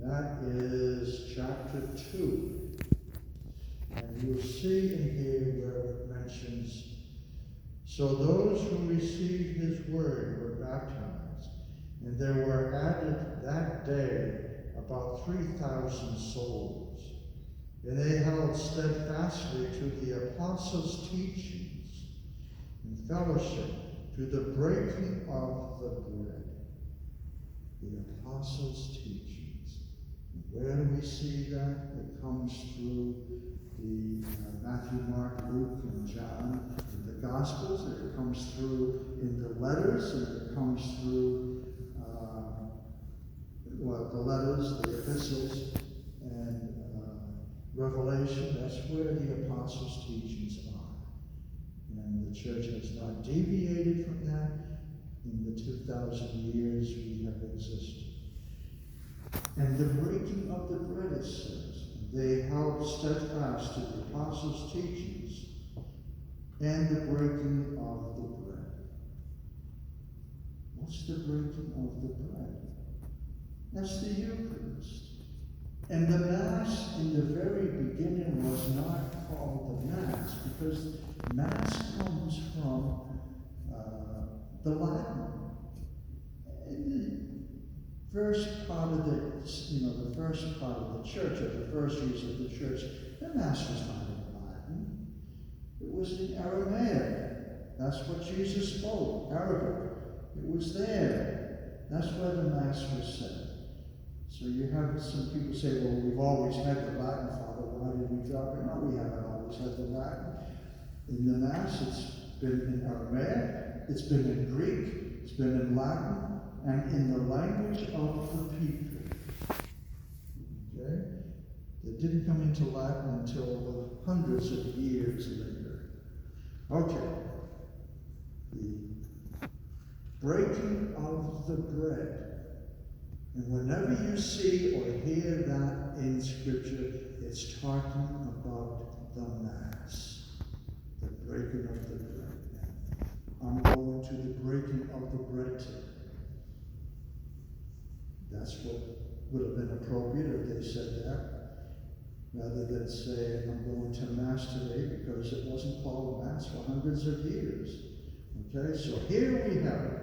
That is chapter 2. And you'll see in here where it mentions, so those who received his word were baptized, and there were added that day about 3,000 souls. And they held steadfastly to the apostles' teachings and fellowship, to the breaking of the bread. The apostles' teachings. And where do we see that? It comes through the Matthew, Mark, Luke, and John in the Gospels. It comes through in the letters, and it comes through the letters, the epistles, and Revelation. That's where the apostles' teachings are. And the church has not deviated from that in the 2,000 years we have existed. And the breaking of the bread, it says, they held steadfast to the apostles' teachings and the breaking of the bread. What's the breaking of the bread? That's the Eucharist. And the Mass in the very beginning was not called the Mass, because Mass comes from the Latin. And the first part of the first part of the church, or the first years of the church, the Mass was not in Latin. It was in Aramaic. That's what Jesus spoke, Arabic. It was there. That's where the Mass was said. So you have some people say, well, we've always had the Latin, Father, why did we drop it? No, we haven't always had the Latin. In the Mass, it's been in Aramaic, it's been in Greek, it's been in Latin, and in the language of the people. Okay? It didn't come into Latin until hundreds of years later. Okay. The breaking of the bread. And whenever you see or hear that in Scripture, it's talking about the Mass, the breaking of the bread. I'm going to the breaking of the bread today. That's what would have been appropriate if they said that, rather than say, I'm going to Mass today, because it wasn't called Mass for hundreds of years. Okay, so here we have it.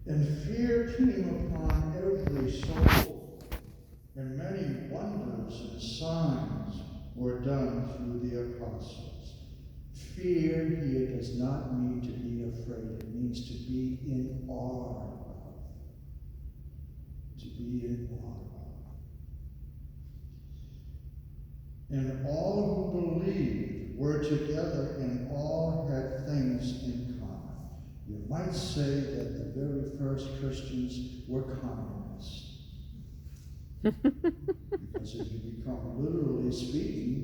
And fear came upon every soul, and many wonders and signs were done through the apostles. Fear here does not mean to be afraid. It means to be in awe of. To be in awe of. And all who believed were together, and all had things in common. You might say that the very first Christians were communists. Because if you become literally speaking,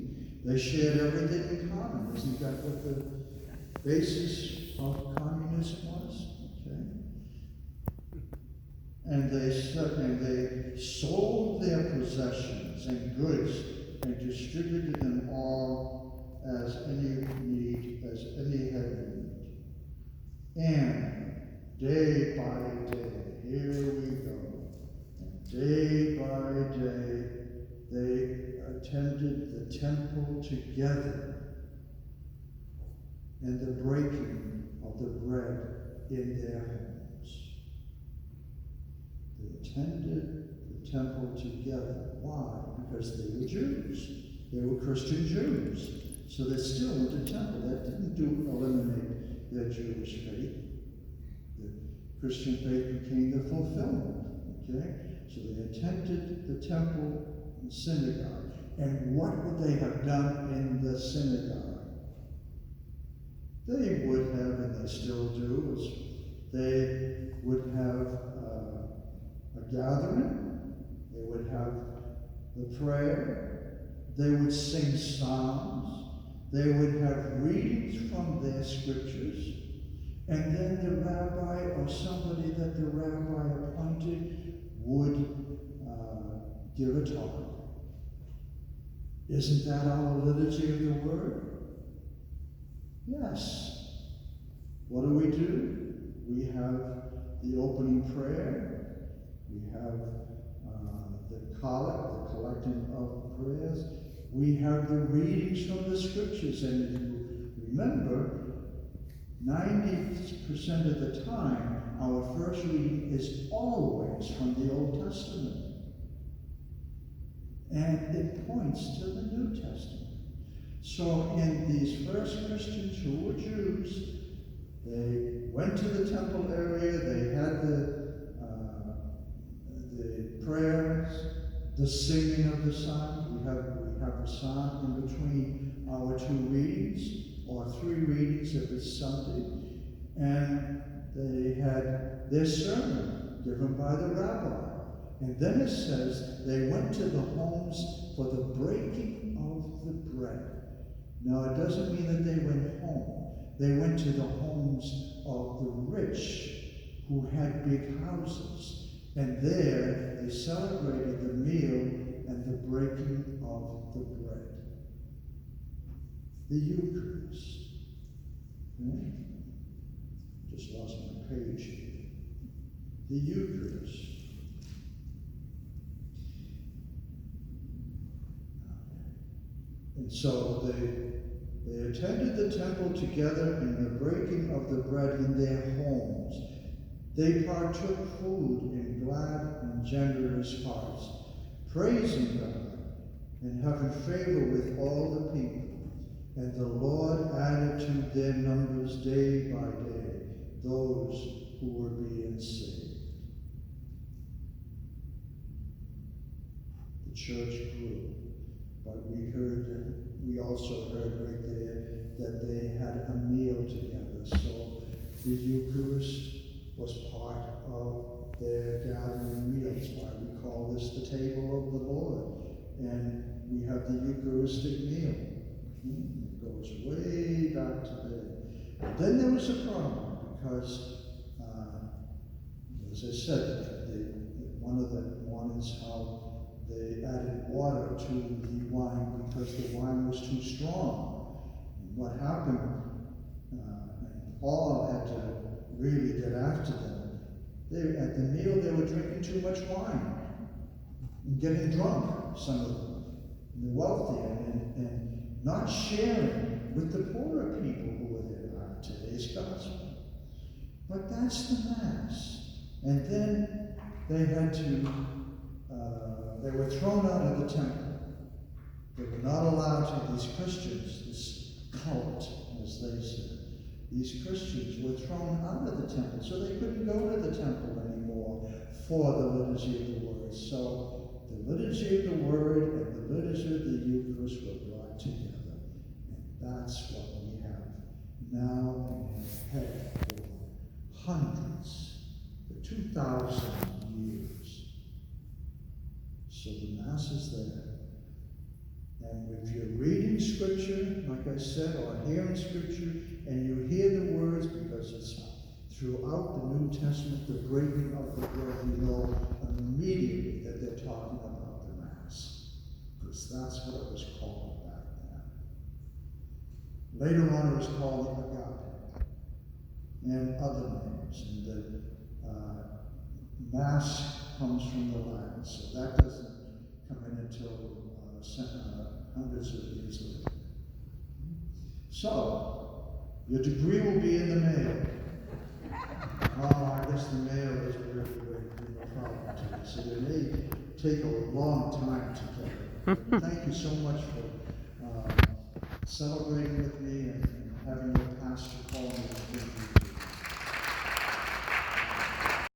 they shared everything in common. Isn't that what the basis of communism was? Okay. And they sold their possessions and goods and distributed them all as any had need. And day by day, here we go, and day by day, they attended the temple together and the breaking of the bread in their homes. They attended the temple together. Why? Because they were Jews. They were Christian Jews. So they still went to temple. That didn't eliminate their Jewish faith. The Christian faith became the fulfillment. Okay? So they attended the temple and synagogue. And what would they have done in the synagogue? They would have, and they still do, they would have a gathering. They would have the prayer. They would sing psalms. They would have readings from their scriptures, and then the rabbi or somebody that the rabbi appointed would give a talk. Isn't that our liturgy of the word? Yes. What do? We have the opening prayer. We have collect, the collecting of prayers. We have the readings from the scriptures, and if you remember, 90% of the time, our first reading is always from the Old Testament. And it points to the New Testament. So in these first Christians who were Jews, they went to the temple area, they had the prayers, the singing of the psalms. We have the psalm in between our two readings, or three readings if it's Sunday. And they had their sermon given by the rabbi. And then it says they went to the homes for the breaking of the bread. Now, it doesn't mean that they went home. They went to the homes of the rich who had big houses. And there they celebrated the meal and the breaking of the bread. The Eucharist. Right? Just lost my page here. The Eucharist. And so they attended the temple together in the breaking of the bread in their homes. They partook food in glad and generous hearts, praising God and having favor with all the people. And the Lord added to their numbers day by day those who were being saved. The church grew. But we also heard right there that they had a meal together. So the Eucharist was part of their gathering meals. Why we call this the table of the Lord. And we have the Eucharistic meal. It goes way back to there. But then there was a problem because, as I said, one of the mornings how they added water to the wine because the wine was too strong. And what happened, and Paul had to really get after them. At the meal, they were drinking too much wine and getting drunk, some of them, the wealthy, and not sharing with the poorer people who were there. Today's gospel. But that's the Mass. And then they had to they were thrown out of the temple. They were not allowed to, these Christians, this cult, as they said. These Christians were thrown out of the temple, so they couldn't go to the temple anymore for the liturgy of the Word. So the liturgy of the Word and the liturgy of the Eucharist were brought together. And that's what we have now and have had for hundreds, for 2,000 years. So the Mass is there. And if you're reading Scripture, like I said, or hearing Scripture, and you hear the words, because it's throughout the New Testament, the breaking of the bread, you know immediately that they're talking about the Mass. Because that's what it was called back then. Later on it was called agape, and other names. And the Mass comes from the Latin, so that doesn't come in until hundreds of years later. So, your degree will be in the mail. Oh, I guess the mail is really no problem to you. So it may take a long time to get. Thank you so much for celebrating with me and having your pastor call me.